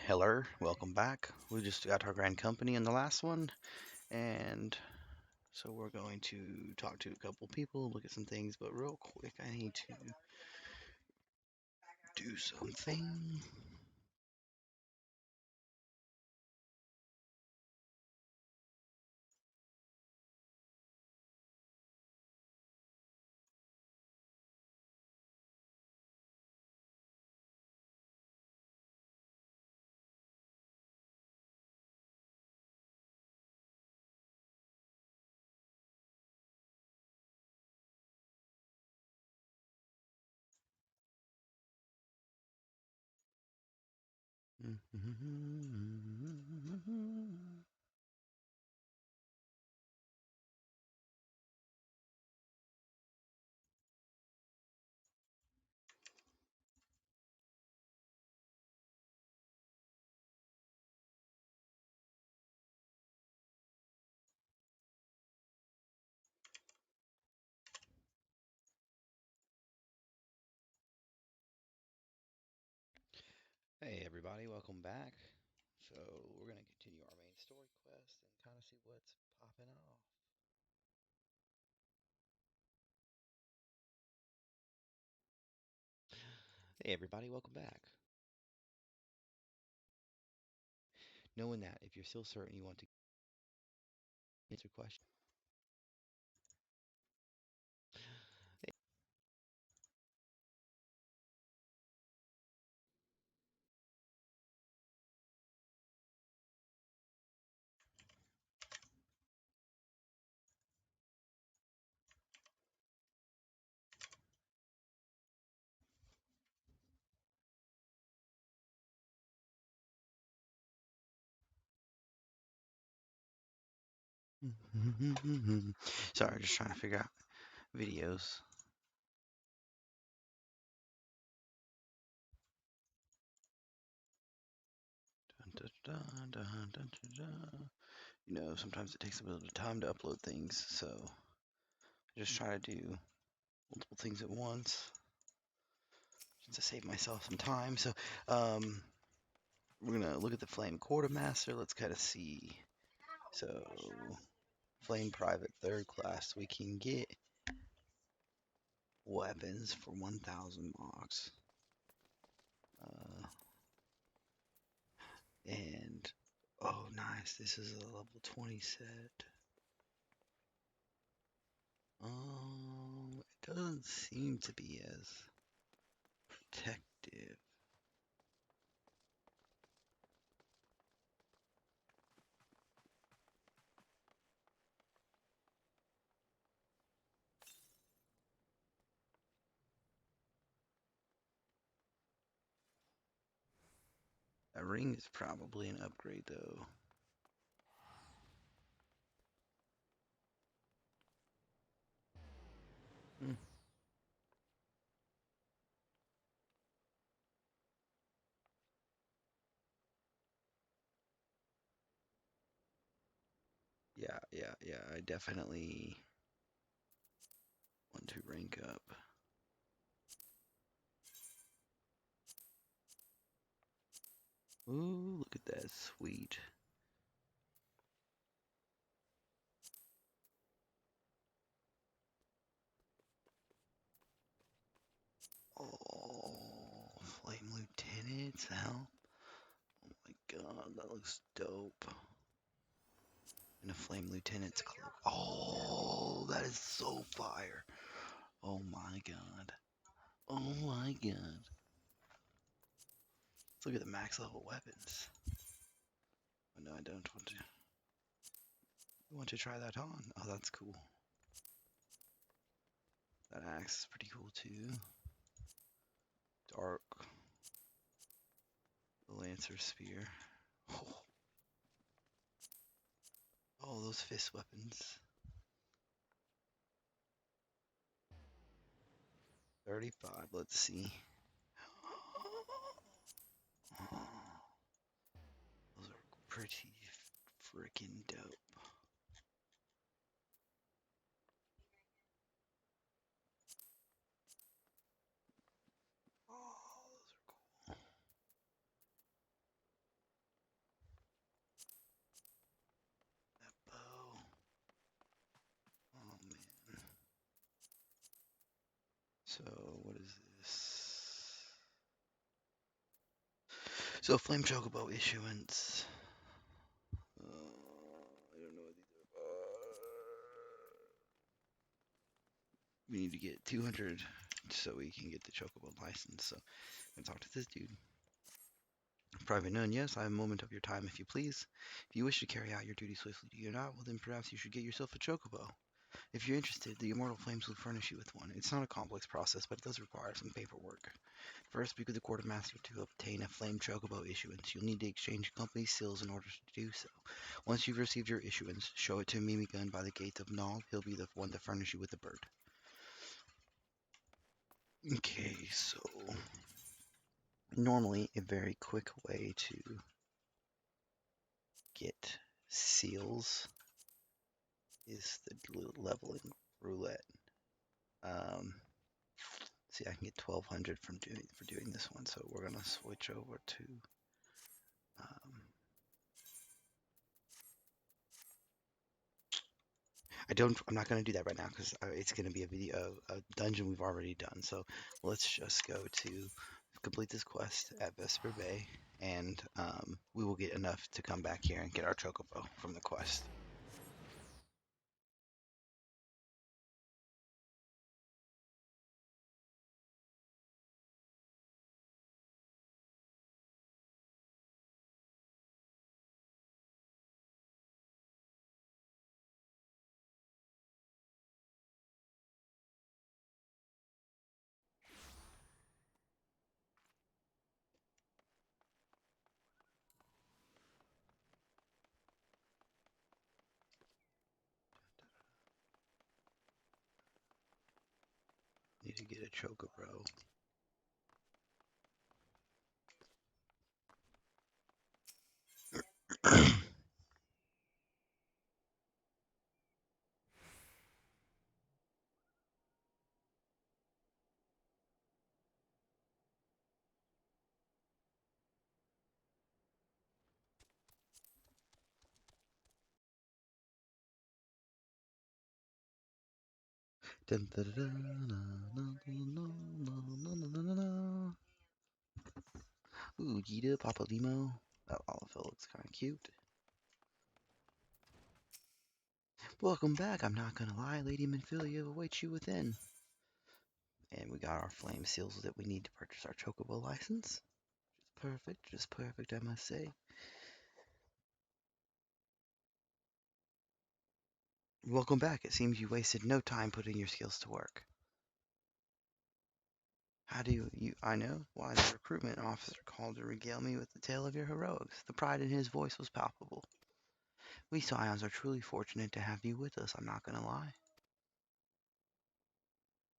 Hello, welcome back. We just got our grand company in the last one, and so we're going to talk to a couple people, look at some things, but real quick, I need to do something. Hey everybody, welcome back. So we're going to continue our main story quest and kind of see what's popping off. Hey everybody, welcome back. Knowing that, if you're still certain you want to answer questions. Sorry, just trying to figure out videos. Dun, dun, dun, dun, dun, dun, dun. Sometimes it takes a bit of time to upload things, so I just try to do multiple things at once to save myself some time. So, we're gonna look at the Flame Quartermaster. Let's kind of see. So, Flame Private 3rd class, we can get weapons for 1,000 marks. And oh, nice! This is a level 20 set. It doesn't seem to be as protective. A ring is probably an upgrade, though. Hmm. Yeah. I definitely want to rank up. Ooh, look at that, sweet. Oh, Flame Lieutenant's help. Oh my god, that looks dope. And a Flame Lieutenant's cloak. Oh, that is so fire. Oh my god. Oh my god. Let's look at the max level weapons. Oh, no, I don't want to. I want to try that on. Oh, that's cool. That axe is pretty cool too. Dark. The Lancer Spear. Oh, those fist weapons. 35, let's see. Oh, those are pretty freaking dope. Oh, those are cool. So what is this? So Flame Chocobo Issuance. I don't know what these are. We need to get 200 so we can get the Chocobo license. So I'm gonna talk to this dude. Private Nun, yes, I have a moment of your time, if you please. If you wish to carry out your duty swiftly, do you not? Well, then perhaps you should get yourself a Chocobo. If you're interested, the Immortal Flames will furnish you with one. It's not a complex process, but it does require some paperwork. First, speak with the Quartermaster to obtain a Flame Chocobo issuance. You'll need to exchange company seals in order to do so. Once you've received your issuance, show it to Mimigun by the gates of Nald. He'll be the one to furnish you with the bird. Okay, so normally a very quick way to get seals is the leveling roulette. See, I can get 1,200 for doing this one, so we're gonna switch over to. I'm not gonna do that right now because it's gonna be a dungeon we've already done. So let's just go to complete this quest at Vesper Bay, and we will get enough to come back here and get our Chocobo from the quest. Need to get a Chocobo. Ooh, Gita, Papa Limo. That Olafil looks kind of cute. Welcome back. I'm not gonna lie, Lady Minfilia awaits you within. And we got our flame seals that we need to purchase our Chocobo license. Just perfect, I must say. Welcome back. It seems you wasted no time putting your skills to work. How do you I know why the recruitment officer called to regale me with the tale of your heroics. The pride in his voice was palpable. We Scions are truly fortunate to have you with us, I'm not gonna lie.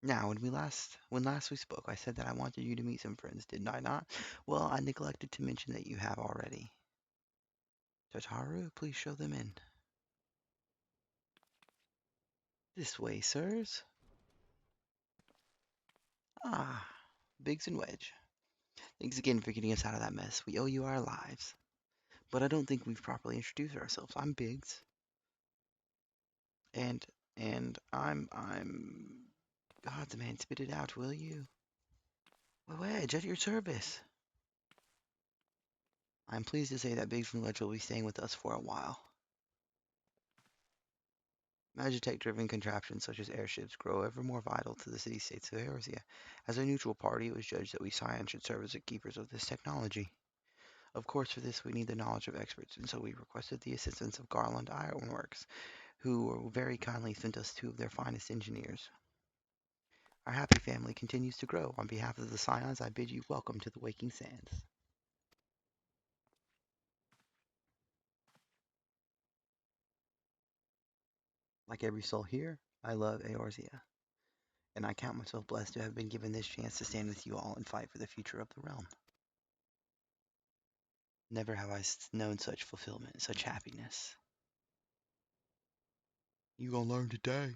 Now, when last we spoke, I said that I wanted you to meet some friends, didn't I not? Well, I neglected to mention that you have already. Tataru, please show them in. This way, sirs. Ah, Biggs and Wedge. Thanks again for getting us out of that mess. We owe you our lives. But I don't think we've properly introduced ourselves. I'm Biggs. And I'm God's man, spit it out, will you? Wedge, at your service. I'm pleased to say that Biggs and Wedge will be staying with us for a while. Magitech-driven contraptions such as airships grow ever more vital to the city-states of Eorzea. As a neutral party, it was judged that we Scions should serve as the keepers of this technology. Of course, for this we need the knowledge of experts, and so we requested the assistance of Garland Ironworks, who very kindly sent us 2 of their finest engineers. Our happy family continues to grow. On behalf of the Scions, I bid you welcome to the Waking Sands. Like every soul here, I love Eorzea, and I count myself blessed to have been given this chance to stand with you all and fight for the future of the realm. Never have I known such fulfillment, such happiness. You gonna learn today.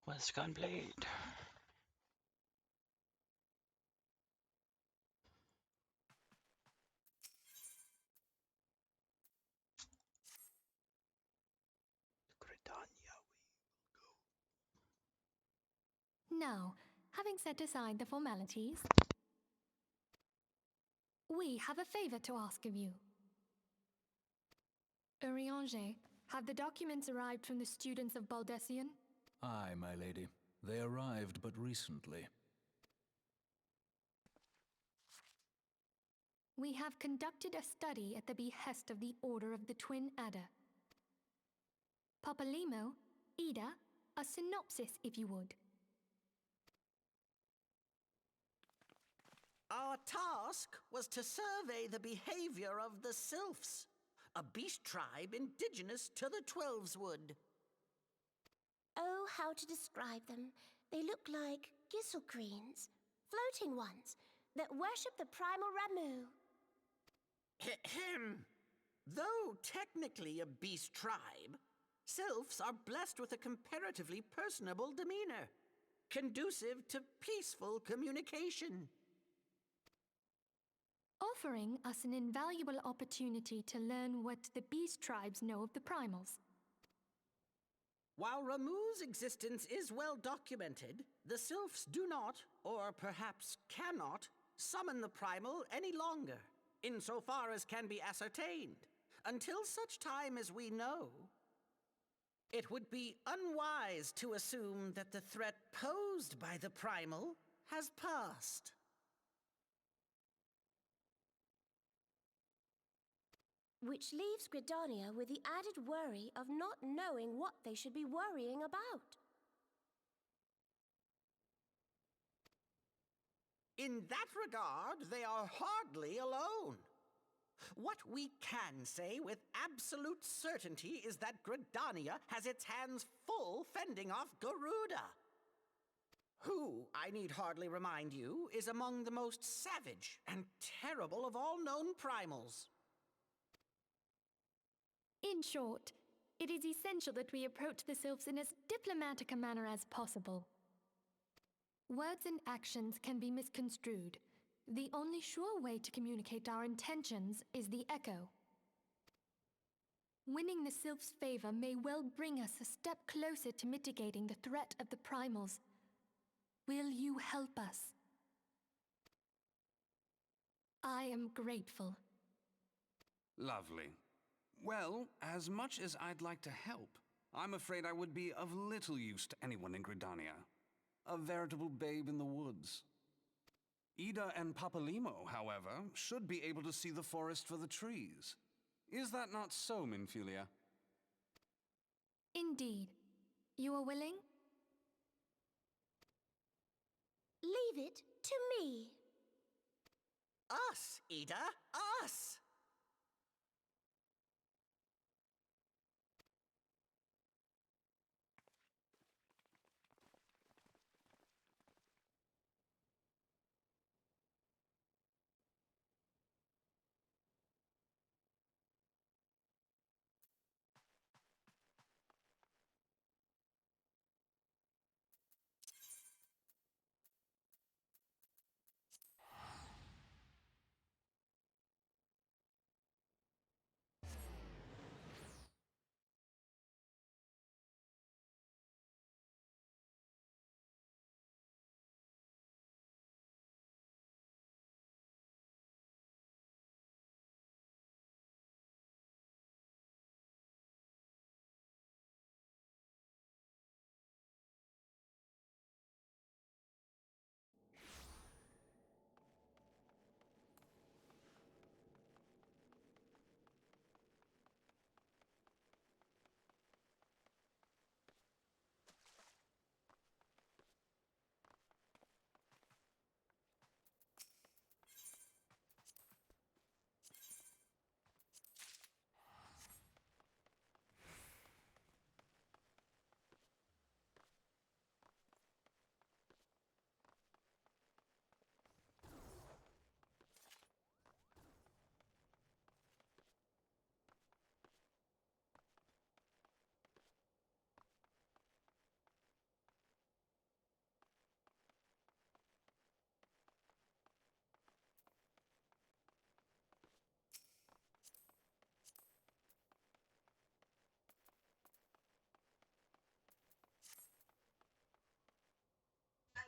West Gunblade. Gridania. Now, having set aside the formalities, we have a favor to ask of you. Urianger, have the documents arrived from the students of Baldessian? Aye, my lady. They arrived but recently. We have conducted a study at the behest of the Order of the Twin Adder. Papalimo, Ida, a synopsis if you would. Our task was to survey the behavior of the Sylphs, a beast tribe indigenous to the Twelveswood. Oh, how to describe them. They look like gisselcreens, floating ones, that worship the primal Ramu. Ahem. Though technically a beast tribe, Sylphs are blessed with a comparatively personable demeanor, conducive to peaceful communication. Offering us an invaluable opportunity to learn what the beast tribes know of the primals. While Ramu's existence is well documented, the Sylphs do not, or perhaps cannot, summon the primal any longer, insofar as can be ascertained, until such time as we know. It would be unwise to assume that the threat posed by the primal has passed. Which leaves Gridania with the added worry of not knowing what they should be worrying about. In that regard, they are hardly alone. What we can say with absolute certainty is that Gridania has its hands full fending off Garuda, who, I need hardly remind you, is among the most savage and terrible of all known primals. In short, it is essential that we approach the Sylphs in as diplomatic a manner as possible. Words and actions can be misconstrued. The only sure way to communicate our intentions is the echo. Winning the Sylphs' favor may well bring us a step closer to mitigating the threat of the primals. Will you help us? I am grateful. Lovely. Well, as much as I'd like to help, I'm afraid I would be of little use to anyone in Gridania. A veritable babe in the woods. Ida and Papalimo, however, should be able to see the forest for the trees. Is that not so, Minfilia? Indeed. You are willing? Leave it to me. Us, Ida, us!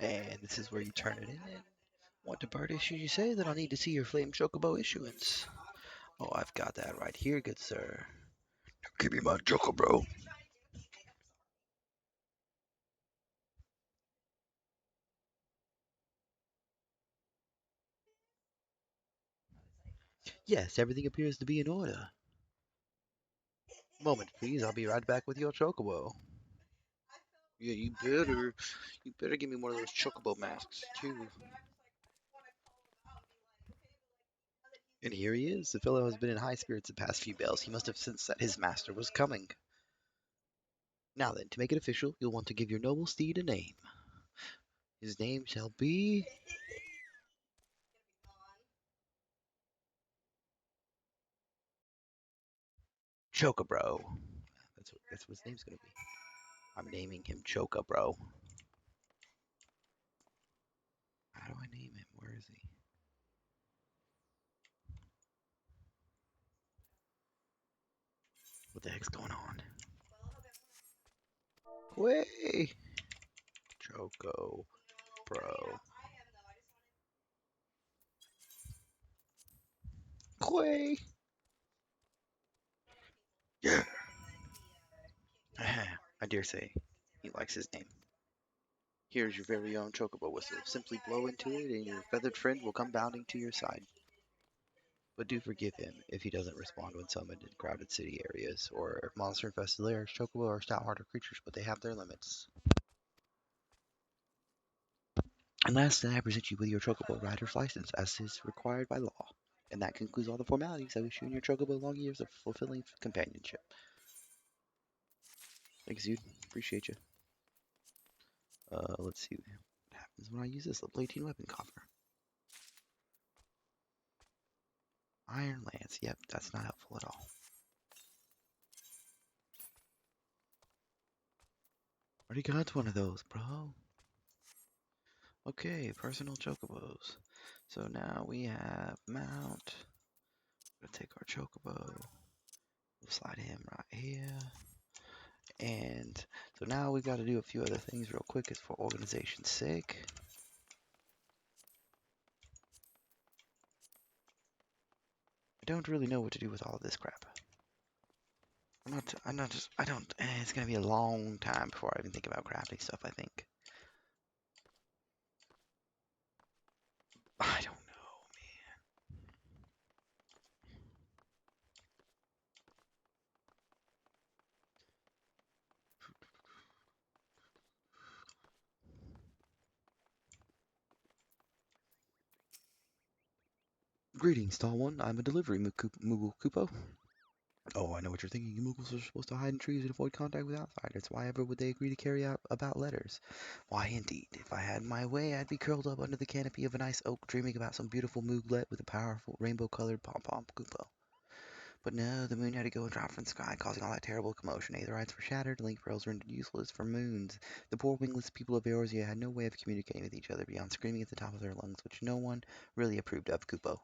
And this is where you turn it in. Want to part issue, you say? Then I'll need to see your flame Chocobo Issuance. Oh, I've got that right here, good sir. Give me my Chocobo. Yes, everything appears to be in order. Moment, please. I'll be right back with your Chocobo. Yeah, you better give me one of those Chocobo masks, too. And here he is. The fellow has been in high spirits the past few bells. He must have sensed that his master was coming. Now then, to make it official, you'll want to give your noble steed a name. His name shall be... Chocobro. That's what his name's gonna be. I'm naming him Chocobro. How do I name him? Where is he? What the heck's going on? Way! Choco Bro. Quay! Yeah! I dare say he likes his name. Here's your very own Chocobo Whistle. Simply blow into it and your feathered friend will come bounding to your side. But do forgive him if he doesn't respond when summoned in crowded city areas or monster-infested lairs. Chocobo are stout-hearted creatures, but they have their limits. And lastly, I present you with your Chocobo Rider's license, as is required by law. And that concludes all the formalities. I wish you and your Chocobo long years of fulfilling companionship. Thanks, dude. Appreciate you. Let's see what happens when I use this level 18 weapon coffer. Iron Lance. Yep, that's not helpful at all. Already got one of those, bro. Okay, personal chocobos. So now we have mount. We'll take our chocobo. We'll slide him right here. And so now we've got to do a few other things real quick. It's for organization's sake. I don't really know what to do with all of this crap. It's gonna be a long time before I even think about crafting stuff, I think. I don't know, man. Greetings, Tall One. I'm a delivery Moogle Kupo. Oh, I know what you're thinking. You Moogles are supposed to hide in trees and avoid contact with outsiders. Why ever would they agree to carry out about letters? Why, indeed. If I had my way, I'd be curled up under the canopy of a nice oak, dreaming about some beautiful Mooglet with a powerful rainbow-colored pom-pom Kupo. But no, the moon had to go and drop from the sky, causing all that terrible commotion. Aetherites were shattered, link rails rendered useless for moons. The poor wingless people of Eorzea had no way of communicating with each other beyond screaming at the top of their lungs, which no one really approved of, Kupo.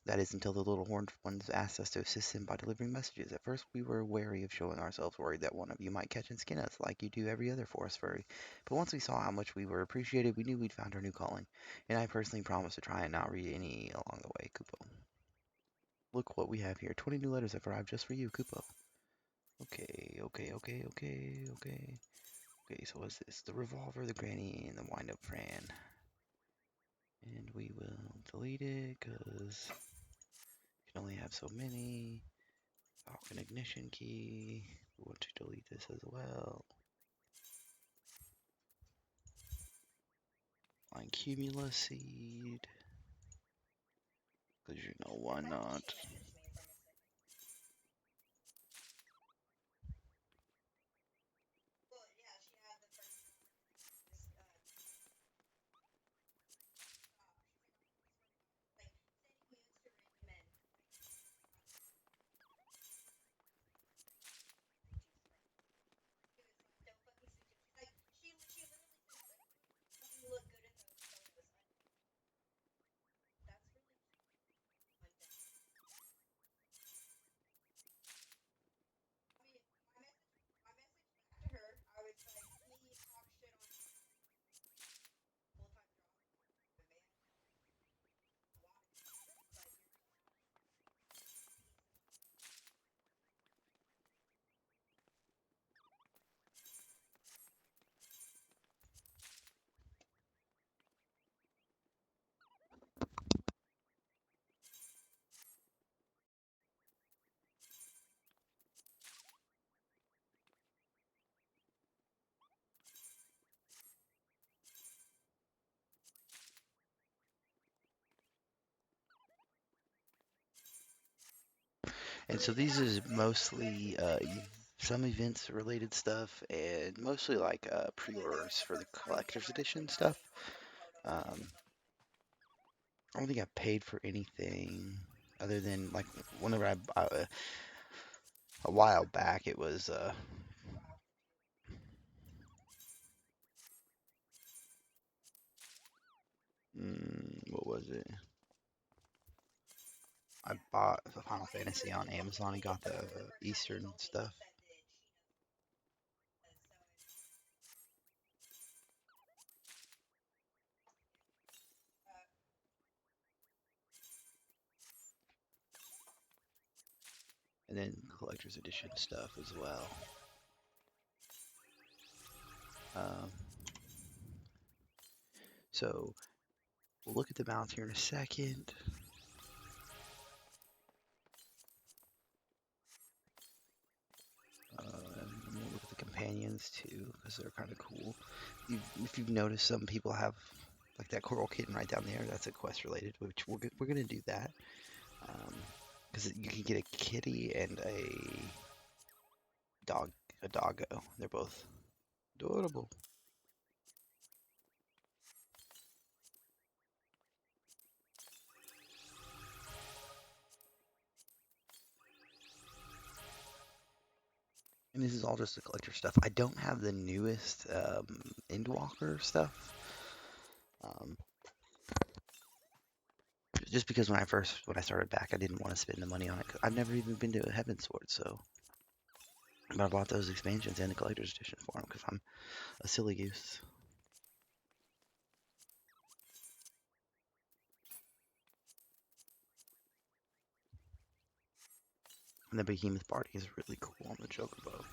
That is until the little horned ones asked us to assist them by delivering messages. At first, we were wary of showing ourselves, worried that one of you might catch and skin us, like you do every other forest furry. But once we saw how much we were appreciated, we knew we'd found our new calling. And I personally promised to try and not read any along the way, Kupo. Look what we have here. 20 new letters have arrived just for you, Kupo. Okay. Okay, so what's this? The revolver, the granny, and the wind-up Fran. And we will delete it, because you can only have so many. Falcon ignition key. We want to delete this as well. Flying cumulus seed. Because you know why not. And so these is mostly some events related stuff and mostly like pre-orders for the collector's edition stuff. I don't think I paid for anything other than like whenever I a while back it was what was it? I bought the Final Fantasy on Amazon and got the Eastern stuff. And then collector's edition stuff as well. So we'll look at the mounts here in a second. And we'll look at the companions too, because they're kind of cool. If you've noticed, some people have like that coral kitten right down there. That's a quest related, which we're gonna do that. Because you can get a kitty and a doggo. They're both adorable. And this is all just the collector stuff. I don't have the newest Endwalker stuff. Just because when I started back, I didn't want to spend the money on it. I've never even been to a Heavensward, so. But I bought those expansions and the collector's edition for them because I'm a silly goose. And the Behemoth Party is really cool on the Chocobo.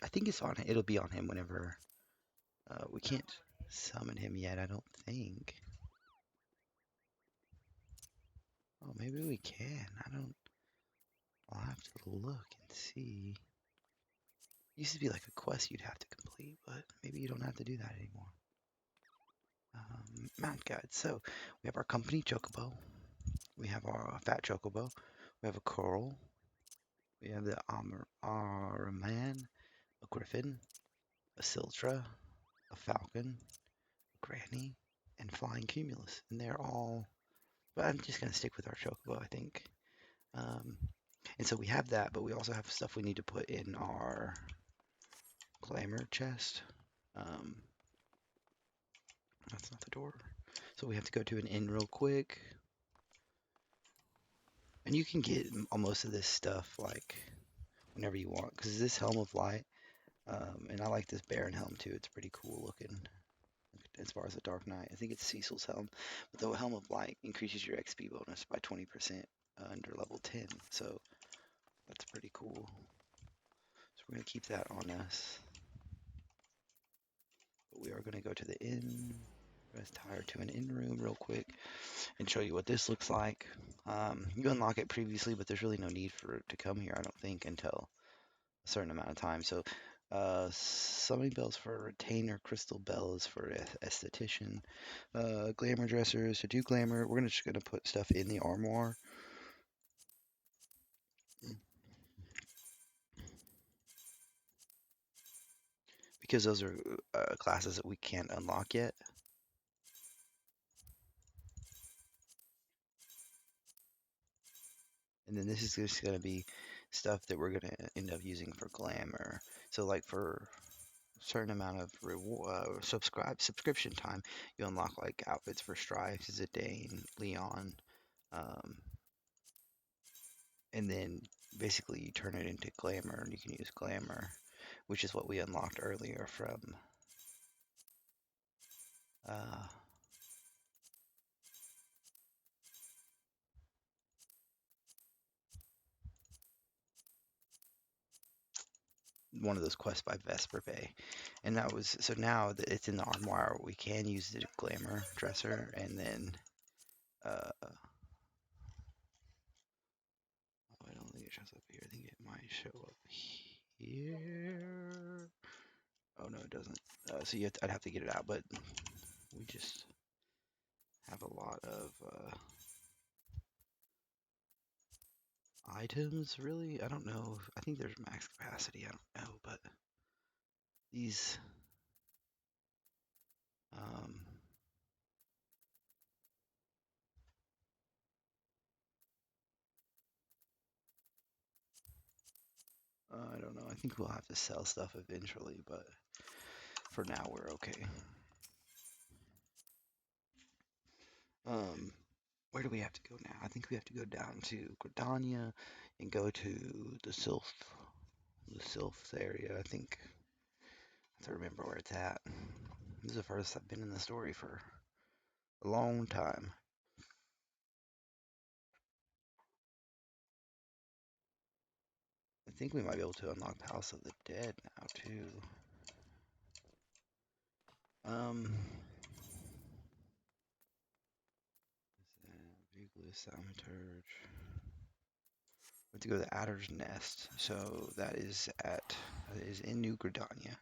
I think it's on. It'll be on him whenever we can't summon him yet. I don't think. Oh, maybe we can. I'll have to look and see. It used to be like a quest you'd have to complete, but maybe you don't have to do that anymore. Mount guide. So we have our company Chocobo. We have our fat Chocobo. We have a coral. We have the Araman, a griffin, a Siltra, a falcon, a granny, and flying cumulus. And they're all. But I'm just gonna stick with our Chocobo, I think. And so we have that, but we also have stuff we need to put in our glamour chest. That's not the door. So we have to go to an inn real quick. And you can get most of this stuff like whenever you want, because this Helm of Light, and I like this Baron Helm too. It's pretty cool looking as far as the Dark Knight. I think it's Cecil's Helm, but the Helm of Light increases your XP bonus by 20% under level 10. So that's pretty cool. So we're gonna keep that on us. But we are gonna go to the inn. Let's tire to an inn room real quick and show you what this looks like. You unlock it previously, but there's really no need for it to come here, I don't think, until a certain amount of time. So summoning bells for retainer, crystal bells for esthetician, glamour dressers to do glamour. We're just gonna put stuff in the armoire. Because those are classes that we can't unlock yet. And then this is just going to be stuff that we're going to end up using for glamour. So like for a certain amount of subscription time, you unlock like outfits for Strife, Zidane, Leon, and then basically you turn it into glamour and you can use glamour, which is what we unlocked earlier from one of those quests by Vesper Bay. And that was, so now that it's in the armoire, we can use the glamour dresser and then show up here. Oh no, it doesn't. So I'd have to get it out, but we just have a lot of items. Really, I don't know. I think there's max capacity. I don't know, but these um, I don't know. I think we'll have to sell stuff eventually, but for now we're okay. Where do we have to go now? I think we have to go down to Gridania and go to the Sylphs area. I think I have to remember where it's at. This is the first I've been in the story for a long time. I think we might be able to unlock Palace of the Dead now too. Vigilus, Thaumaturge. We have to go to the Adder's Nest. So that is in New Gridania.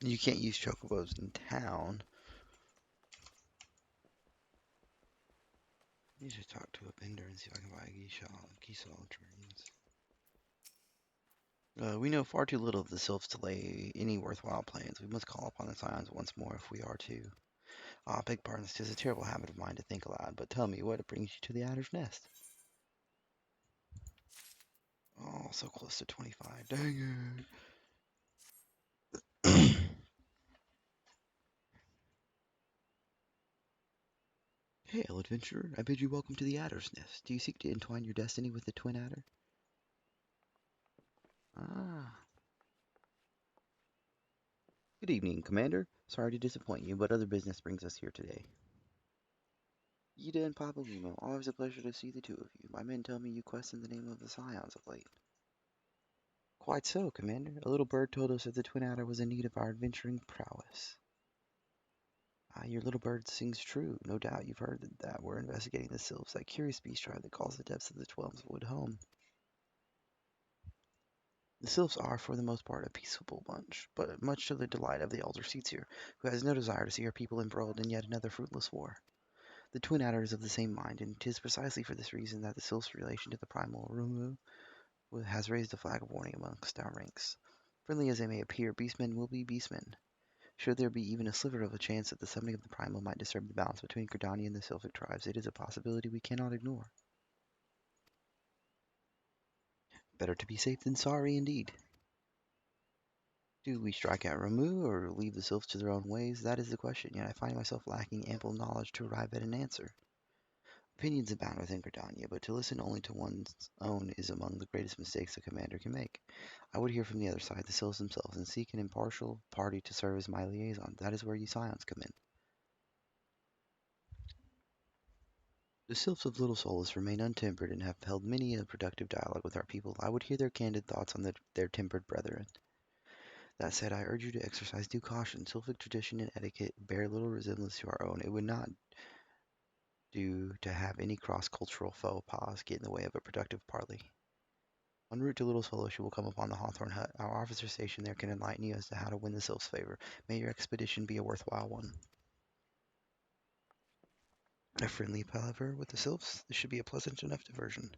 You can't use chocobos in town. I need to talk to a vendor and see if I can buy a Geesal trains. We know far too little of the Sylphs to lay any worthwhile plans. We must call upon the Scions once more if we are to. Ah, beg pardon, 'tis a terrible habit of mine to think aloud, but tell me what brings you to the Adder's Nest. Oh, so close to 25. Dang it. Hail, adventurer. I bid you welcome to the Adder's Nest. Do you seek to entwine your destiny with the Twin Adder? Ah. Good evening, Commander. Sorry to disappoint you, but other business brings us here today. Ida and Papalimo, always a pleasure to see the two of you. My men tell me you questioned the name of the Scions of late. Quite so, Commander. A little bird told us that the Twin Adder was in need of our adventuring prowess. Ah, your little bird sings true. No doubt you've heard that we're investigating the Sylphs, that curious beast tribe that calls the depths of the Twelvewood home. The Sylphs are, for the most part, a peaceable bunch, but much to the delight of the elder Seatsier, who has no desire to see her people embroiled in yet another fruitless war. The Twin Adder is of the same mind, and 'tis precisely for this reason that the Sylphs' relation to the primal Rumu has raised a flag of warning amongst our ranks. Friendly as they may appear, beastmen will be beastmen. Should there be even a sliver of a chance that the summoning of the primal might disturb the balance between Gridania and the Sylphic tribes, it is a possibility we cannot ignore. Better to be safe than sorry, indeed. Do we strike at Ramu, or leave the Sylphs to their own ways? That is the question, yet I find myself lacking ample knowledge to arrive at an answer. Opinions abound within Gridania, but to listen only to one's own is among the greatest mistakes a commander can make. I would hear from the other side, the Sylphs themselves, and seek an impartial party to serve as my liaison. That is where you Scions come in. The Sylphs of Little Solus remain untempered and have held many a productive dialogue with our people. I would hear their candid thoughts on their tempered brethren. That said, I urge you to exercise due caution. Sylphic tradition and etiquette bear little resemblance to our own. It would not do to have any cross-cultural faux pas get in the way of a productive parley. En route to Little Solus, you will come upon the Hawthorne Hut. Our officer stationed there can enlighten you as to how to win the Sylph's favor. May your expedition be a worthwhile one. A friendly palaver with the Sylphs? This should be a pleasant enough diversion.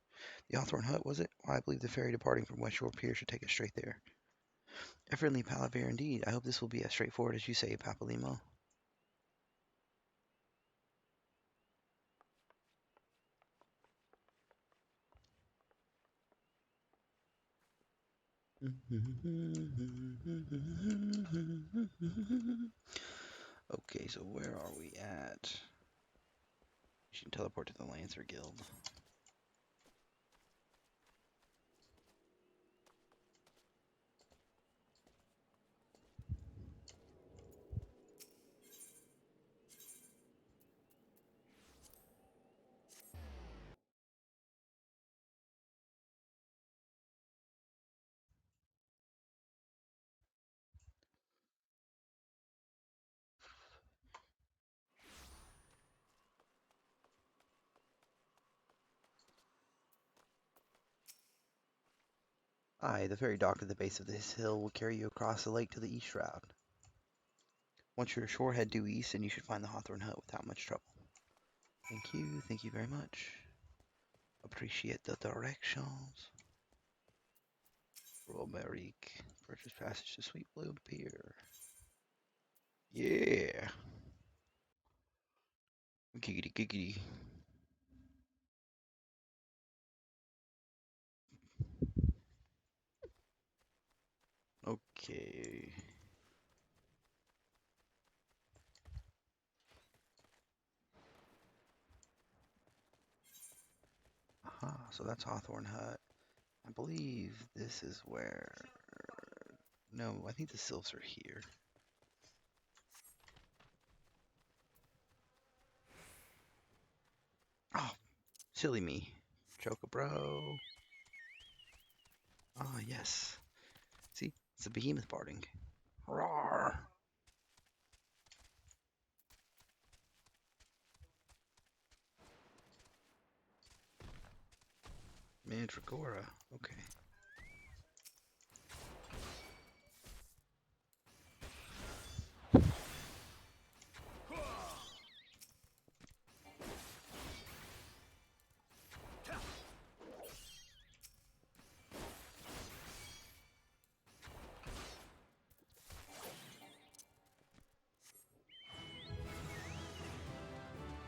The Hawthorne Hut, was it? Why, I believe the ferry departing from West Shore Pier should take us straight there. A friendly palaver indeed. I hope this will be as straightforward as you say, Papalimo. Okay, so where are we at? You should teleport to the Lancer Guild. Aye, the ferry dock at the base of this hill will carry you across the lake to the East Shroud. Once you're ashore, head due east and you should find the Hawthorne Hut without much trouble. Thank you very much. Appreciate the directions. Romeric, purchase passage to Sweet Blue Pier. Yeah. Giggity giggity. Okay. Aha, so that's Hawthorne Hut. I believe this is where... No, I think the Sylphs are here. Oh, silly me. Chocobo. Ah, yes. See, it's a behemoth barding. Roar! Mandragora. Okay.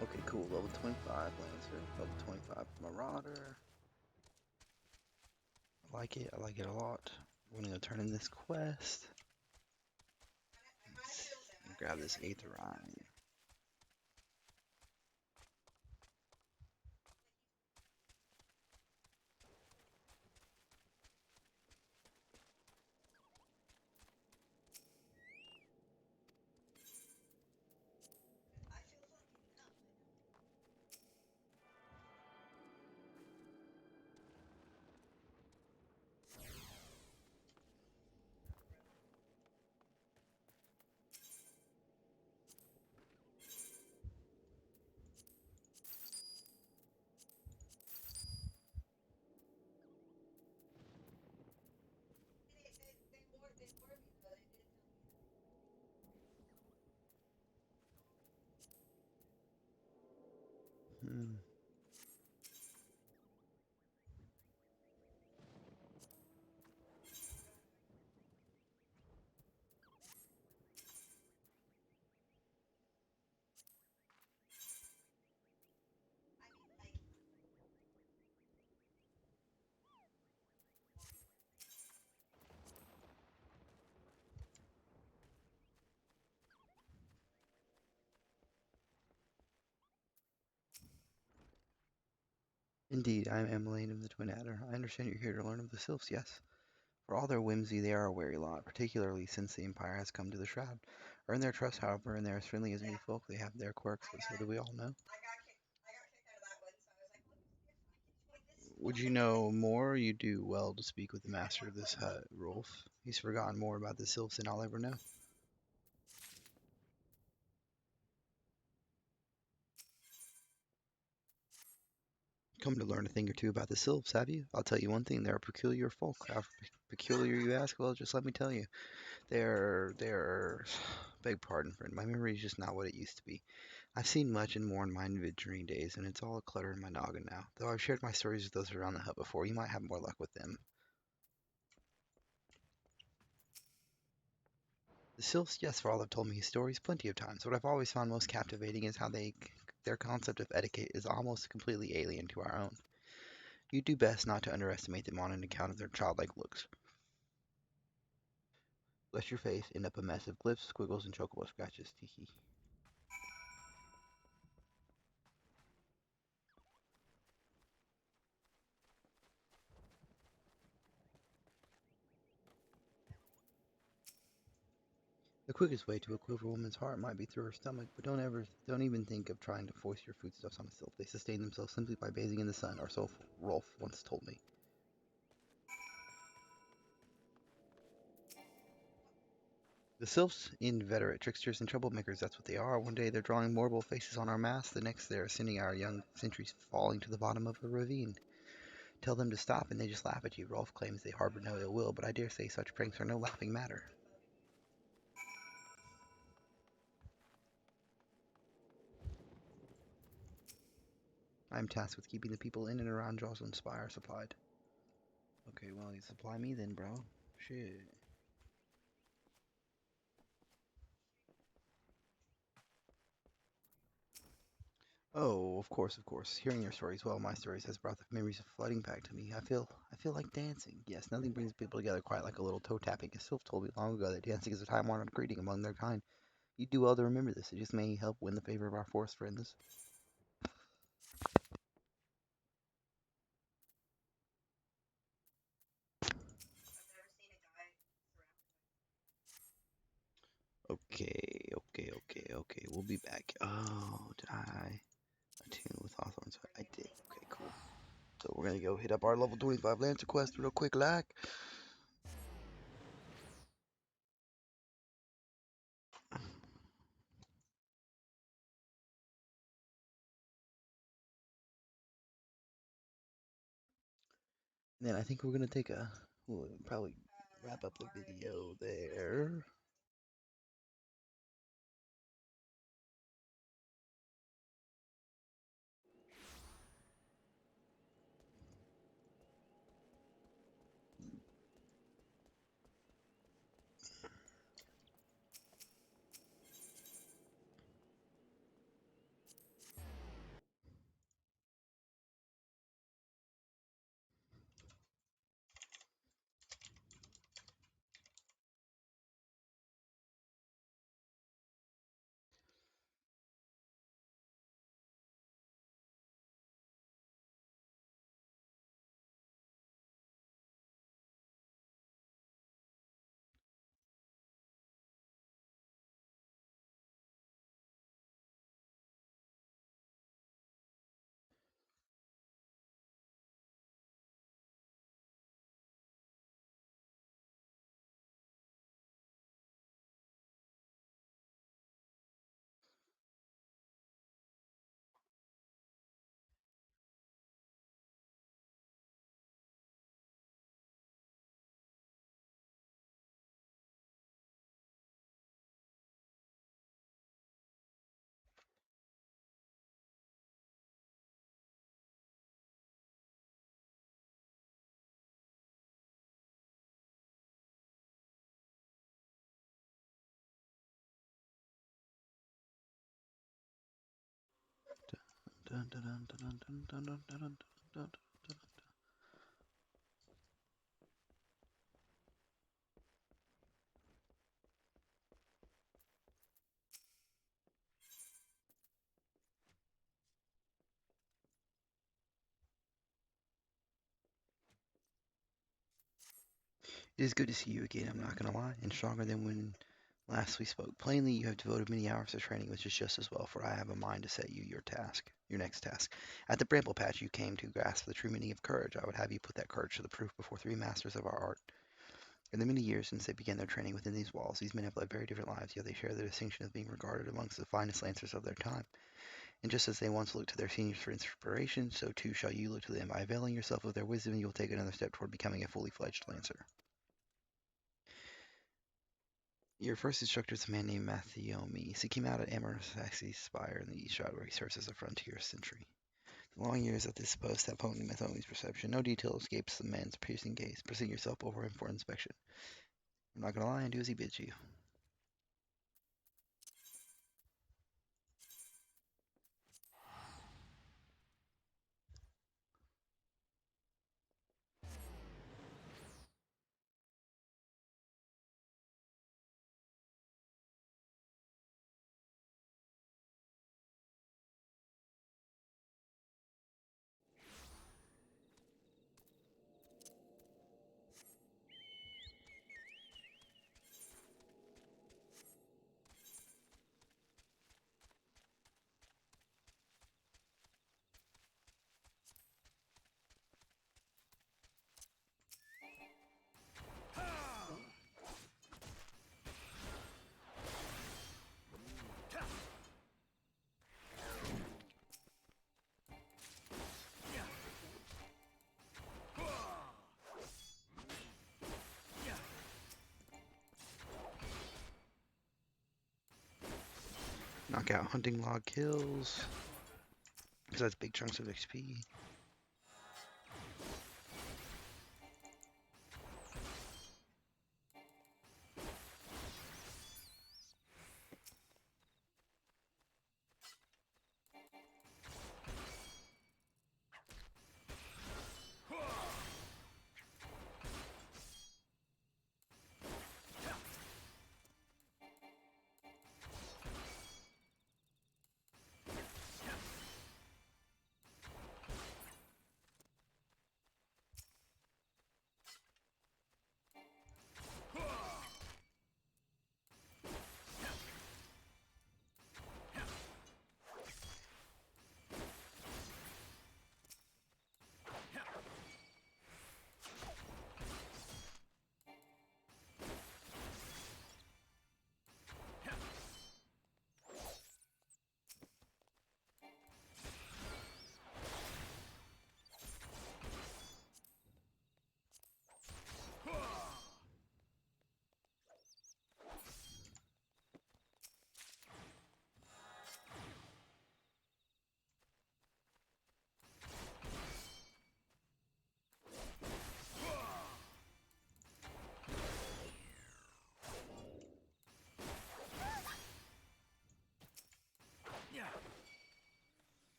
Okay, cool. Level 25 Lancer. Level 25 Marauder. I like it. I like it a lot. I'm gonna go turn in this quest. Let's grab this Aetherine. Hmm. Indeed, I am Emmeline of the Twin Adder. I understand you're here to learn of the Sylphs, yes? For all their whimsy, they are a wary lot, particularly since the Empire has come to the Shroud. Earn their trust, however, and they're as friendly as any folk. They have their quirks, but so do we all know. Would you know more? You do well to speak with the master of this hut, Rolf. He's forgotten more about the Sylphs than I'll ever know. Come to learn a thing or two about the Sylphs, have you? I'll tell you one thing, they're a peculiar folk. How peculiar, you ask? Well, just let me tell you. They're... Beg pardon, friend. My memory is just not what it used to be. I've seen much and more in my adventuring days, and it's all a clutter in my noggin now. Though I've shared my stories with those around the hut before, you might have more luck with them. The Sylphs, yes, for all have told me his stories plenty of times. What I've always found most captivating is how their concept of etiquette is almost completely alien to our own. You do best not to underestimate them on an account of their childlike looks. Bless your face, end up a mess of glyphs, squiggles, and chocobo scratches. Teehee. The quickest way to a quiver woman's heart might be through her stomach, but don't even think of trying to force your foodstuffs on a sylph. They sustain themselves simply by bathing in the sun, or so Rolf once told me. The sylphs, inveterate tricksters and troublemakers, that's what they are. One day they're drawing mortal faces on our masts, the next they're sending our young sentries falling to the bottom of a ravine. Tell them to stop and they just laugh at you. Rolf claims they harbor no ill will, but I dare say such pranks are no laughing matter. I am tasked with keeping the people in and around Jocelyn Spire supplied. Okay, well, you supply me then, bro. Shit. Oh, of course, of course. Hearing your stories, well, my stories has brought the memories of flooding back to me. I feel like dancing. Yes, nothing brings people together quite like a little toe tapping. A sylph told me long ago that dancing is a time-honored greeting among their kind. You do well to remember this. It just may help win the favor of our forest friends. Okay. We'll be back. Oh, did I attune with Hawthorne Hut? I did. Okay, cool. So we're gonna go hit up our level 25 Lancer quest real quick, like. Then I think we're gonna we'll probably wrap up the video there. Dun, dun, dun, dun, dun, dun, dun, dun, dun, dun, dun. It is good to see you again, I'm not gonna lie, and stronger than when last we spoke. Plainly, you have devoted many hours to training, which is just as well, for I have a mind to set you your next task. At the Bramble Patch, you came to grasp the true meaning of courage. I would have you put that courage to the proof before three masters of our art. In the many years since they began their training within these walls, these men have led very different lives, yet they share the distinction of being regarded amongst the finest lancers of their time. And just as they once looked to their seniors for inspiration, so too shall you look to them. By availing yourself of their wisdom, you will take another step toward becoming a fully fledged lancer. Your first instructor is a man named Matthiomi. Seek him out at FFXIV Spire in the East Shroud, where he serves as a frontier sentry. The long years at this post have honed Matthiomi's perception. No detail escapes the man's piercing gaze. Present yourself before him for inspection. I'm not gonna lie and do as he bids you. Knock out hunting log kills. Because that's big chunks of XP.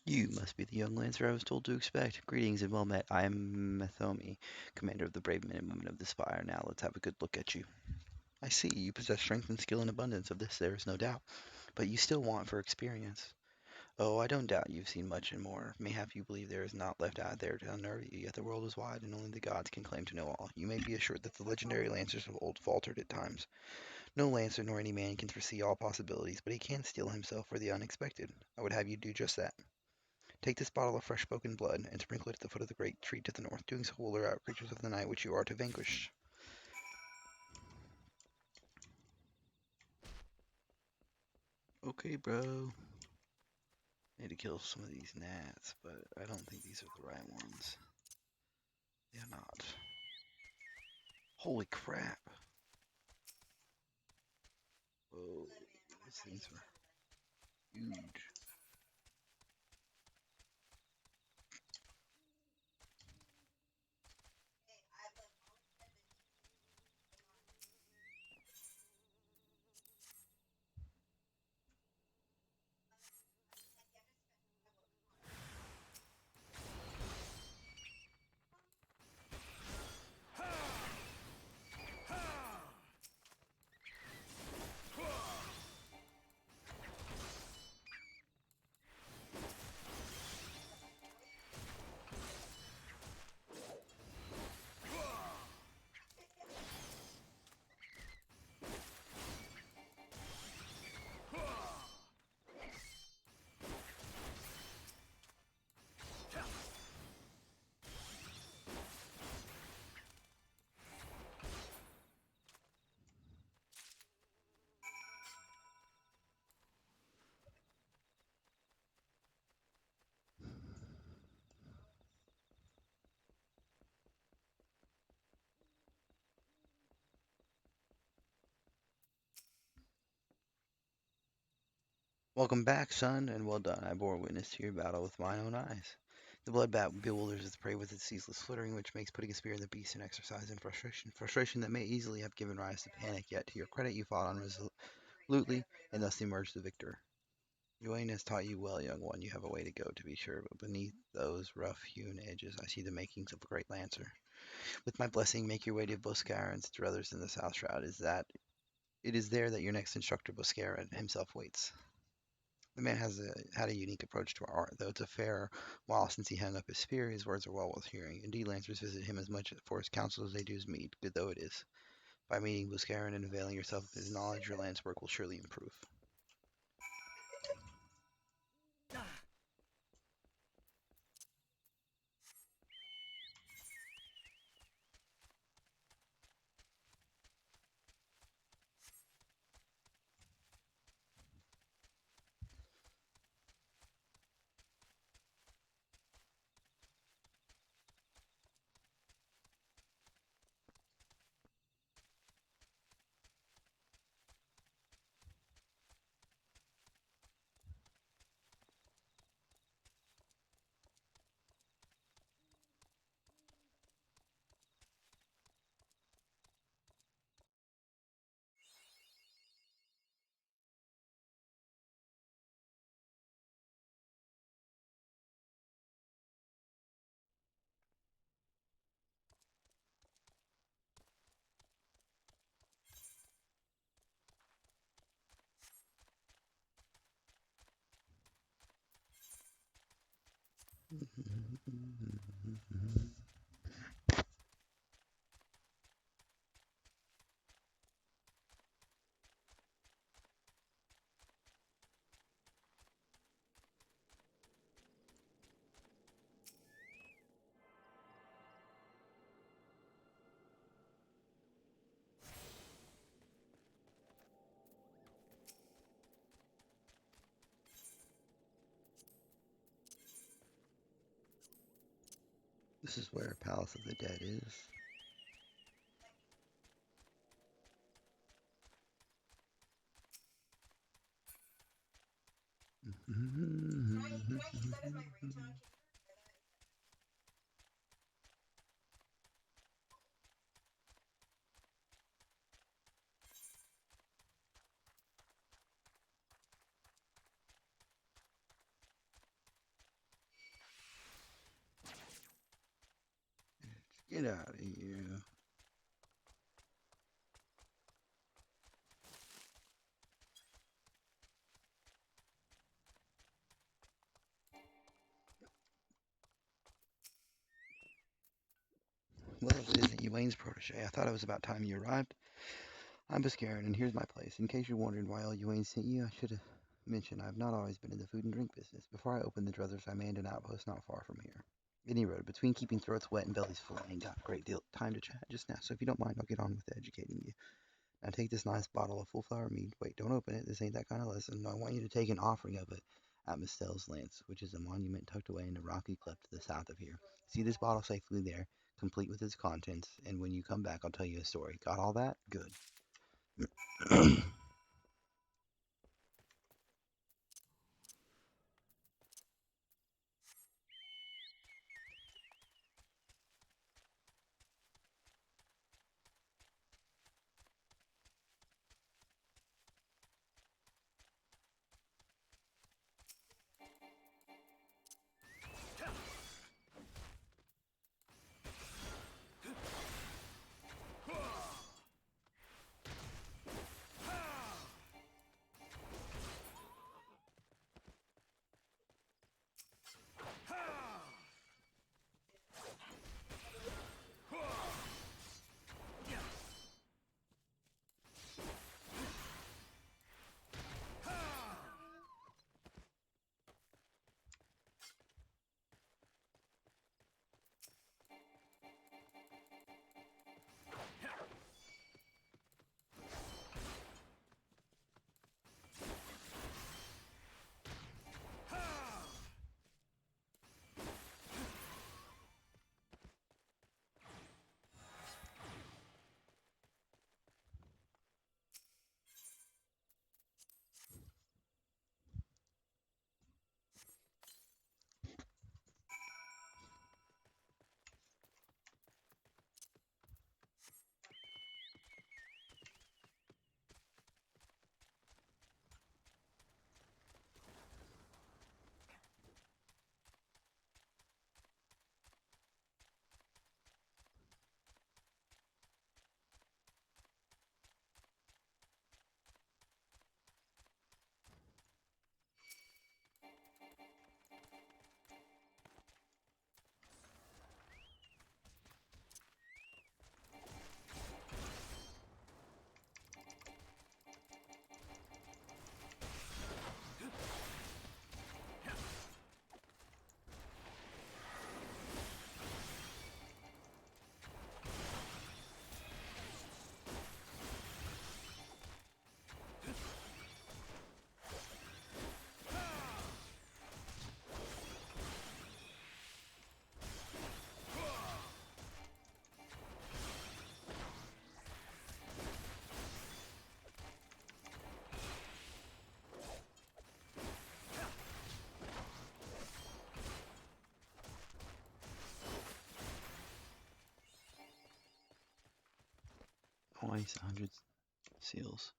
You must be the young Lancer I was told to expect. Greetings and well met. I am Methomi, commander of the brave men and women of the Spire. Now let's have a good look at you. I see you possess strength and skill in abundance. Of this there is no doubt. But you still want for experience. Oh, I don't doubt you've seen much and more. Mayhap you believe there is naught left out there to unnerve you, yet the world is wide and only the gods can claim to know all. You may be assured that the legendary Lancers of old faltered at times. No Lancer nor any man can foresee all possibilities, but he can steel himself for the unexpected. I would have you do just that. Take this bottle of fresh spoken blood, and sprinkle it at the foot of the great tree to the north. Doing so will lure out creatures of the night which you are to vanquish. Okay, bro. Need to kill some of these gnats, but I don't think these are the right ones. They're not. Holy crap. Whoa, these things are huge. Welcome back, son, and well done. I bore witness to your battle with my own eyes. The blood bat bewilders its prey with its ceaseless flittering, which makes putting a spear in the beast an exercise in frustration. Frustration that may easily have given rise to panic, yet to your credit you fought on resolutely and thus emerged the victor. Uane has taught you well, young one. You have a way to go, to be sure, but beneath those rough-hewn edges I see the makings of a great lancer. With my blessing, make your way to Boscaran and to others in the South Shroud. It is there that your next instructor, Boscaran, himself waits. The man had a unique approach to our art, though it's a fair while since he hung up his spear. His words are well worth hearing. Indeed, lancers visit him as much for his counsel as they do his meat, good though it is. By meeting Boscaran and availing yourself of his knowledge, your lance work will surely improve. This is where Palace of the Dead is. Get out of here. Well, it isn't Elaine's protege. I thought it was about time you arrived. I'm Boscaran, and here's my place. In case you're wondering why Elwaine sent you, I should have mentioned I've not always been in the food and drink business. Before I opened the Druthers, I manned an outpost not far from here. Any road, between keeping throats wet and bellies full, I ain't got a great deal of time to chat just now, so if you don't mind, I'll get on with educating you. Now take this nice bottle of full flower mead. Wait, don't open it. This ain't that kind of lesson. No, I want you to take an offering of it at Mistel's Lance, which is a monument tucked away in a rocky cleft to the south of here. See this bottle safely there, complete with its contents, and when you come back, I'll tell you a story. Got all that? Good. Twice 100 seals.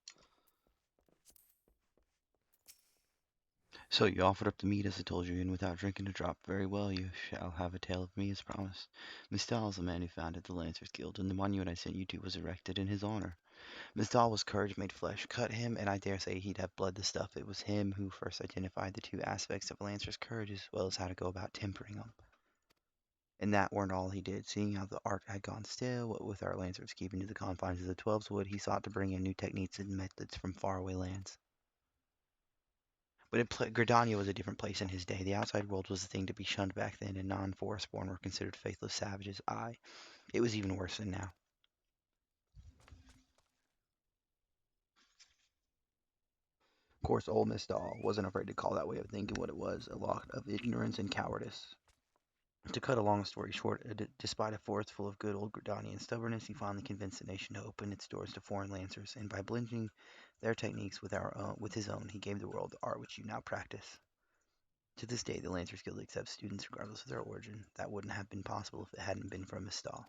So you offered up the meat as I told you, and without drinking a drop. Very well, you shall have a tale of me as promised. Mistal is the man who founded the Lancers Guild, and the monument I sent you to was erected in his honor. Mistal was courage made flesh. Cut him, and I dare say he'd have blood the stuff. It was him who first identified the two aspects of a Lancer's courage, as well as how to go about tempering them. And that weren't all he did. Seeing how the art had gone stale, what with our Lancers keeping to the confines of the Twelves Wood, he sought to bring in new techniques and methods from faraway lands. But Gridania was a different place in his day. The outside world was the thing to be shunned back then, and non-forest-born were considered faithless savages. Aye, it was even worse than now. Of course, old Miss Doll wasn't afraid to call that way of thinking what it was, a lot of ignorance and cowardice. To cut a long story short, despite a forest full of good old Gridanian stubbornness, he finally convinced the nation to open its doors to foreign lancers, and by blending their techniques with his own, he gave the world the art which you now practice. To this day, the Lancers Guild accepts students regardless of their origin. That wouldn't have been possible if it hadn't been for Miss Stahl.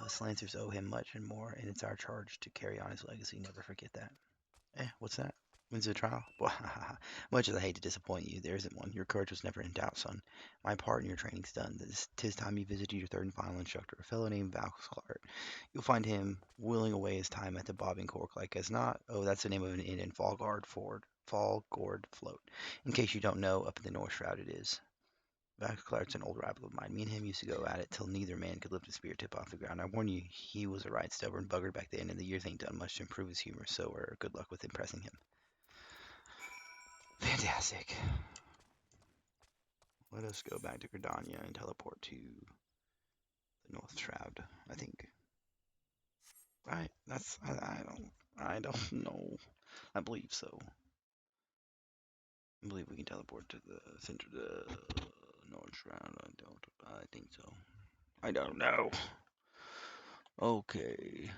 Us Lancers owe him much and more, and it's our charge to carry on his legacy. Never forget that. What's that? When's the trial? Much as I hate to disappoint you, there isn't one. Your courage was never in doubt, son. My part in your training's done. Tis time you visited your third and final instructor, a fellow named Valklart. You'll find him willing away his time at the bobbing cork like as not. Oh, that's the name of an inn in Fallgard Float. In case you don't know, up in the North Shroud it is. Clark's an old rival of mine. Me and him used to go at it till neither man could lift a spear tip off the ground. I warn you, he was a right stubborn bugger back then, and the years ain't done much to improve his humor, so good luck with impressing him. Fantastic. Let us go back to Gridania and teleport to the North Shroud, I think. Right? I don't know. I believe so. I believe we can teleport to the center of the North Shroud. I think so. I don't know. Okay.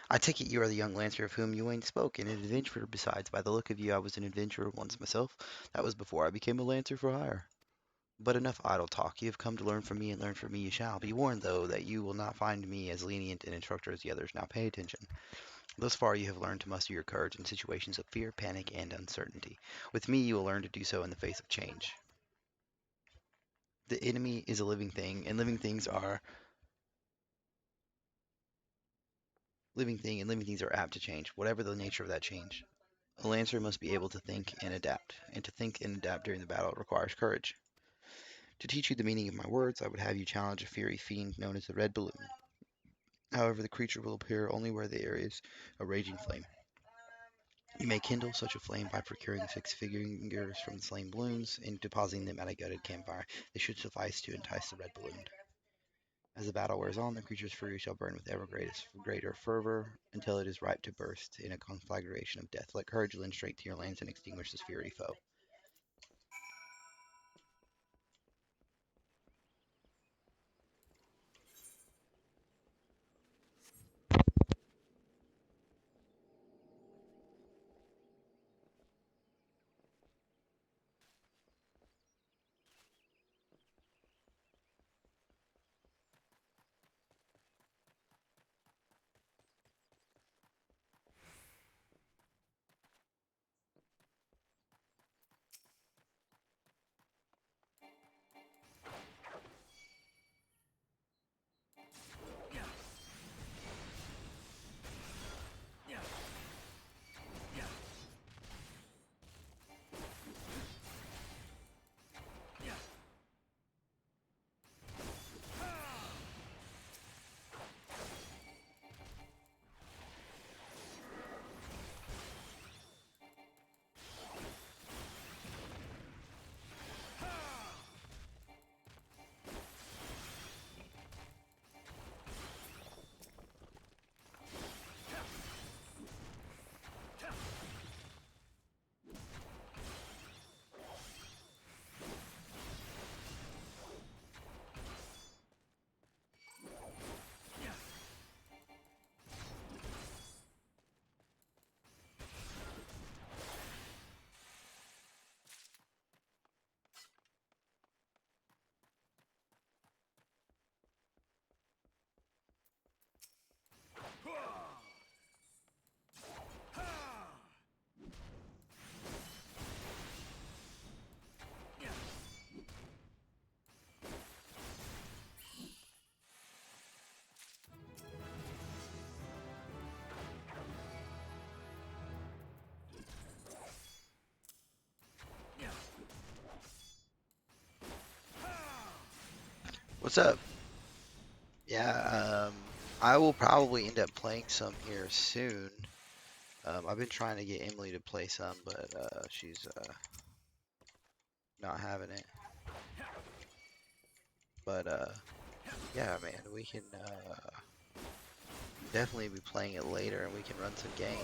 I take it you are the young lancer of whom Ewan spoke, and an adventurer besides. By the look of you, I was an adventurer once myself. That was before I became a lancer for hire. But enough idle talk. You have come to learn from me, and learn from me you shall. Be warned, though, that you will not find me as lenient an instructor as the others. Now pay attention. Thus far, you have learned to muster your courage in situations of fear, panic, and uncertainty. With me, you will learn to do so in the face of change. The enemy is a living thing, and living things are apt to change, whatever the nature of that change. A lancer must be able to think and adapt, and to think and adapt during the battle requires courage. To teach you the meaning of my words, I would have you challenge a fiery fiend known as the Red Balloon. However, the creature will appear only where there is a raging flame. You may kindle such a flame by procuring 6 fingers from the slain balloons and depositing them at a gutted campfire. They should suffice to entice the Red Balloon. As the battle wears on, the creature's fury shall burn with ever greater fervor until it is ripe to burst in a conflagration of death. Let courage lend strength to your lance and extinguish this fiery foe. What's up? Yeah, I will probably end up playing some here soon. I've been trying to get Emily to play some, but she's not having it. But yeah, man, we can definitely be playing it later, and we can run some games.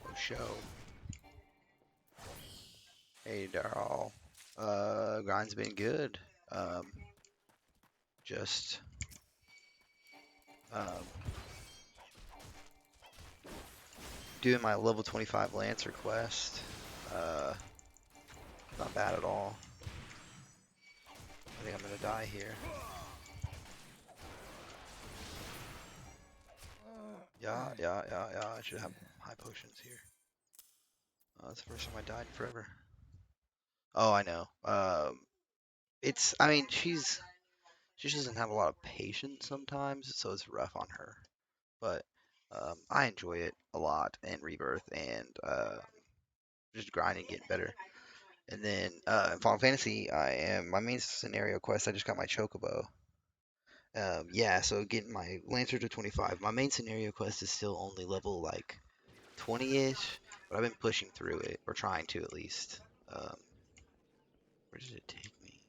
Oh, show. Hey, Darl. Grind's been good. Just um, doing my level 25 Lancer quest. Not bad at all. I think I'm gonna die here. Yeah. I should have high potions here. That's the first time I died in forever. Oh, I know. I mean, she just doesn't have a lot of patience sometimes, so it's rough on her. But I enjoy it a lot, and Rebirth, and just grinding, getting better. And then in Final Fantasy, my main scenario quest. I just got my Chocobo. Yeah, so getting my Lancer to 25. My main scenario quest is still only level like 20-ish, but I've been pushing through it, or trying to at least. Um, where did it take me?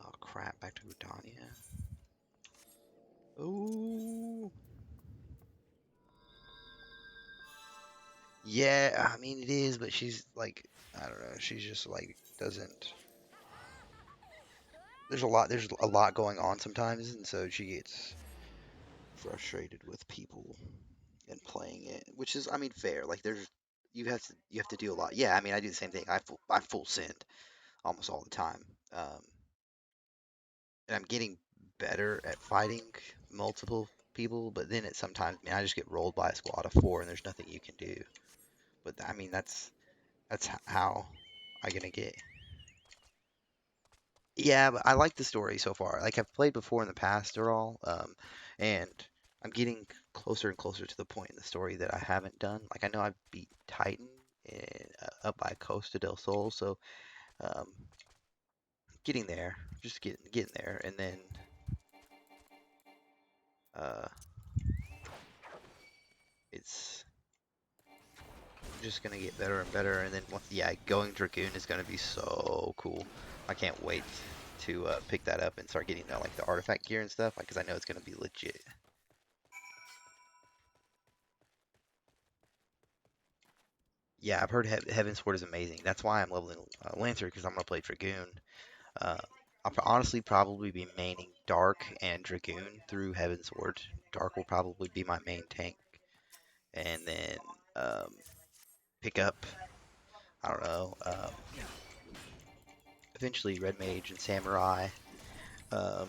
Oh crap, back to Gridania. Oh. Yeah, I mean it is, but she's like, I don't know, she's just like doesn't. There's a lot going on sometimes, and so she gets frustrated with people and playing it, which is, I mean, fair. Like you have to do a lot. Yeah, I mean, I do the same thing. I full send almost all the time. Um, and I'm getting better at fighting multiple people, but then it sometimes, man, I just get rolled by a squad of four, and there's nothing you can do. But I mean, that's how I'm gonna get. Yeah, but I like the story so far. Like I've played before in the past, or all, and I'm getting closer and closer to the point in the story that I haven't done. Like I know I've beat Titan up by Costa del Sol, so um, getting there, just getting there, and then uh, it's just gonna get better and better. And then yeah, going Dragoon is gonna be so cool. I can't wait to pick that up and start getting like the artifact gear and stuff, because I know it's gonna be legit. Yeah, I've heard Heaven's Sword is amazing. That's why I'm leveling Lancer, because I'm gonna play Dragoon. Uh, honestly probably be maining Dark and Dragoon through Heaven's Sword. Dark will probably be my main tank, and then um, pick up, I don't know, eventually Red Mage and Samurai. Um,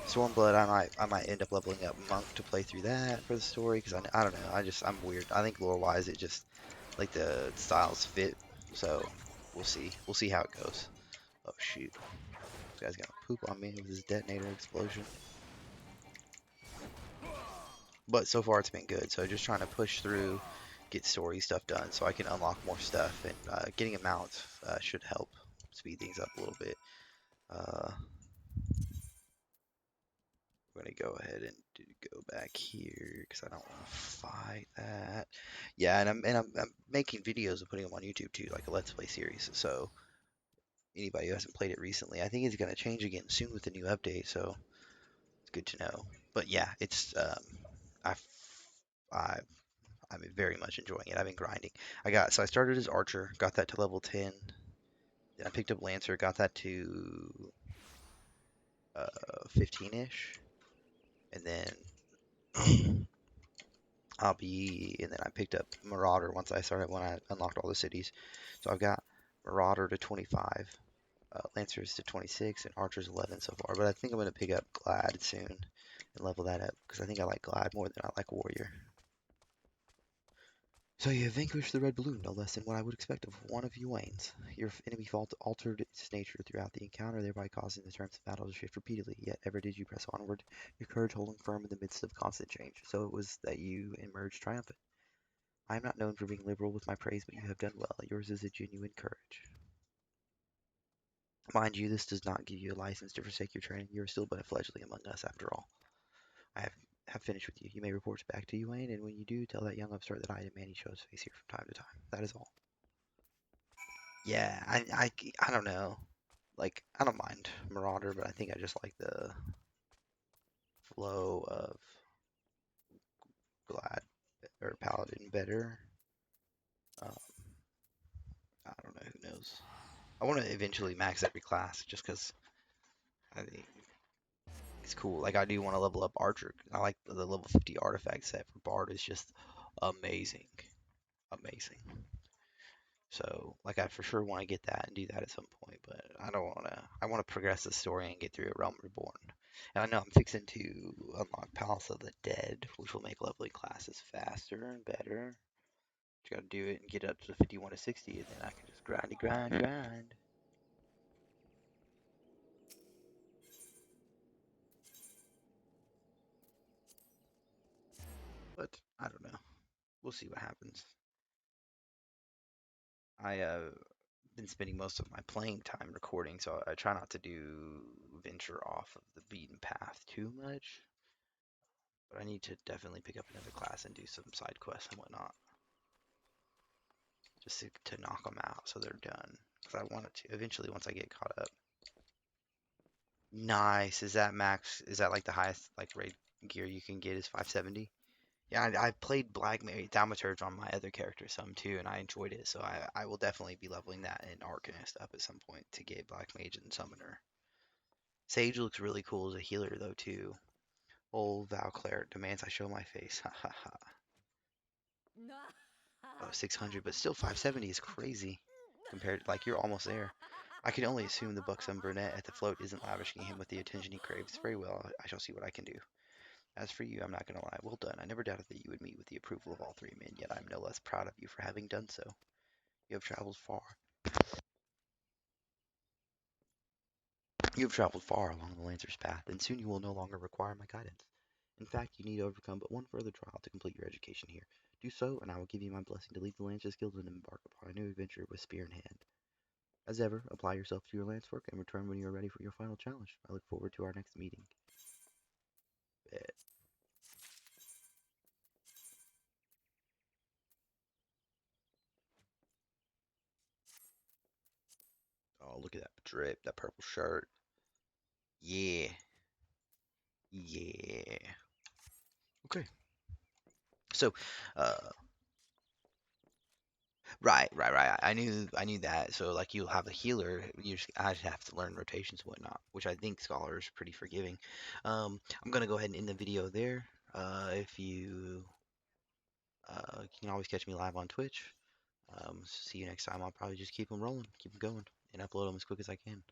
Stormblood, I might end up leveling up Monk to play through that for the story, because I don't know, I'm weird. I think lore wise it just like the styles fit, so we'll see how it goes. Oh shoot, this guy's gonna poop on me with his detonator explosion. But so far it's been good, so just trying to push through, get story stuff done so I can unlock more stuff, and getting a mount should help speed things up a little bit. Uh, I'm gonna go ahead and go back here because I don't want to fight that. Yeah, and I'm making videos and putting them on YouTube too, like a Let's Play series. So anybody who hasn't played it recently, I think it's gonna change again soon with the new update. So it's good to know. But yeah, it's I I I'm very much enjoying it. I've been grinding. I started as Archer, got that to level 10. Then I picked up Lancer, got that to 15ish, and then and then I picked up Marauder when I unlocked all the cities. So I've got Marauder to 25, Lancers to 26, and Archer's 11 so far. But I think I'm going to pick up Glad soon and level that up, because I think I like Glad more than I like Warrior. So you have vanquished the red balloon, no less than what I would expect of one of you Waynes. Your enemy altered its nature throughout the encounter, thereby causing the terms of battle to shift repeatedly. Yet ever did you press onward, your courage holding firm in the midst of constant change. So it was that you emerged triumphant. I am not known for being liberal with my praise, but you have done well. Yours is a genuine courage. Mind you, this does not give you a license to forsake your training. You are still but a fledgling among us, after all. I have finished with you. You may report back to Wayne, and when you do, tell that young upstart that I demand he shows face here from time to time. That is all. Yeah, I don't know. Like, I don't mind Marauder, but I think I just like the flow of Glad or Paladin better. Um, I don't know, who knows. I want to eventually max every class just because I think it's cool. Like, I do want to level up Archer. I like the level 50 artifact set for Bard is just amazing. Amazing. So, like, I for sure want to get that and do that at some point, but I don't want to. I want to progress the story and get through a Realm Reborn. And I know I'm fixing to unlock Palace of the Dead, which will make leveling classes faster and better. Just gotta do it and get up to 51 to 60, and then I can just grind. But I don't know. We'll see what happens. I been spending most of my playing time recording, so I try not to venture off of the beaten path too much. But I need to definitely pick up another class and do some side quests and whatnot, just to knock them out so they're done. Because I wanted to eventually once I get caught up. Nice. Is that max? Is that like the highest like raid gear you can get is 570? Yeah, I played Black Mage Thaumaturge on my other character some too, and I enjoyed it. So I will definitely be leveling that in Arcanist up at some point to get Black Mage and Summoner. Sage looks really cool as a healer though too. Old Val Claire demands I show my face. Ha ha ha. Oh, 600, but still 570 is crazy. Compared, like, you're almost there. I can only assume the buxom brunette at the float isn't lavishing him with the attention he craves. Very well, I shall see what I can do. As for you, I'm not going to lie. Well done. I never doubted that you would meet with the approval of all three men, yet I'm no less proud of you for having done so. You have traveled far. You have traveled far along the Lancer's path, and soon you will no longer require my guidance. In fact, you need overcome but one further trial to complete your education here. Do so, and I will give you my blessing to leave the Lancers Guild and embark upon a new adventure with spear in hand. As ever, apply yourself to your lance work and return when you are ready for your final challenge. I look forward to our next meeting. Bet. Oh, look at that drip, that purple shirt. Yeah. Yeah. Okay. So, right. I knew that. So, like, you'll have a healer. I just have to learn rotations and whatnot, which I think Scholar is pretty forgiving. I'm gonna go ahead and end the video there. If you can always catch me live on Twitch. See you next time. I'll probably just keep them rolling, keep them going, and upload them as quick as I can.